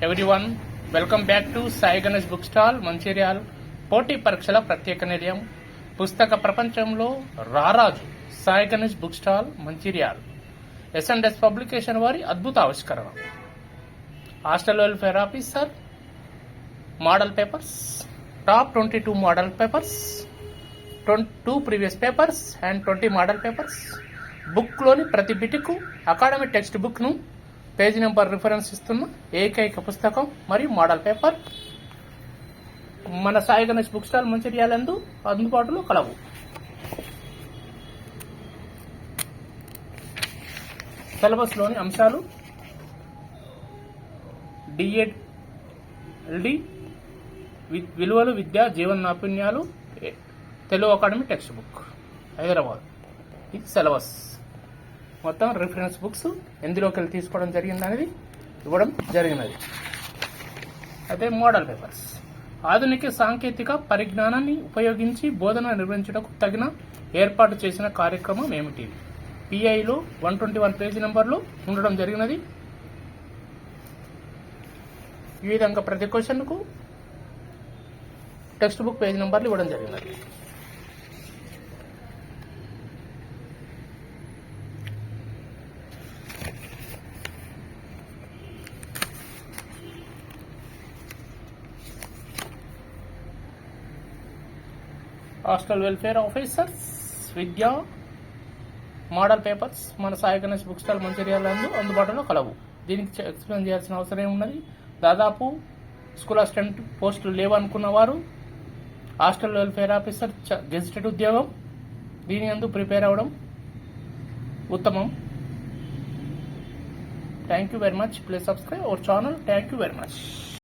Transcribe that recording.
Everyone, welcome back to Sai Ganesh book stall Mancherial. పోటీ పరీక్షల ప్రత్యేక నిలయం, పుస్తక ప్రపంచంలో రారాజు Sai Ganesh book stall Mancherial. S&S publication వారి అద్భుత ఆవిష్కరణ. Hostel welfare officer model papers, top 22 model papers, 2 previous papers and 20 model papers. బుక్లోని ప్రతి బిటుకు అకాడమిక్ టెక్స్ట్ బుక్ను పేజీ నెంబర్ రిఫరెన్స్ ఇస్తున్న ఏకైక పుస్తకం మరియు మోడల్ పేపర్ మన సాయి గణేష్ బుక్ స్టాల్ మంచిర్యాలందు అందుబాటులో కలవు. సిలబస్లోని అంశాలు: DED విలువలు, విద్య, జీవన నైపుణ్యాలు, Telugu academy text book Hyderabad. ఇది సిలబస్. మొత్తం రిఫరెన్స్ బుక్స్ ఎందులోకి వెళ్ళి తీసుకోవడం జరిగింది అనేది ఇవ్వడం జరిగినది. అయితే మోడల్ పేపర్స్: ఆధునిక సాంకేతిక పరిజ్ఞానాన్ని ఉపయోగించి బోధన నిర్వహించడానికి తగిన ఏర్పాటు చేసిన కార్యక్రమం ఏమిటి? PIలో 121 పేజీ నెంబర్లో ఉండడం జరిగినది. ఈ విధంగా ప్రతి క్వశ్చన్కు టెక్స్ట్ బుక్ పేజీ నెంబర్లు ఇవ్వడం జరిగినది. హాస్టల్ వెల్ఫేర్ ఆఫీసర్స్, విద్య, మోడల్ పేపర్స్ మన సాయి గణేష్ బుక్ స్టాల్ మంచిర్యాలందు అందుబాటులో కలవు. దీనికి ఎక్స్ప్లెయిన్ చేయాల్సిన అవసరం ఏమున్నది? దాదాపు స్కూల్ అసిస్టెంట్ పోస్టులు లేవనుకున్న వారు హాస్టల్ వెల్ఫేర్ ఆఫీసర్ గెజిటెడ్ ఉద్యోగం, దీని అందు ప్రిపేర్ అవ్వడం ఉత్తమం. Thank you very much. Please subscribe our channel. Thank you very much.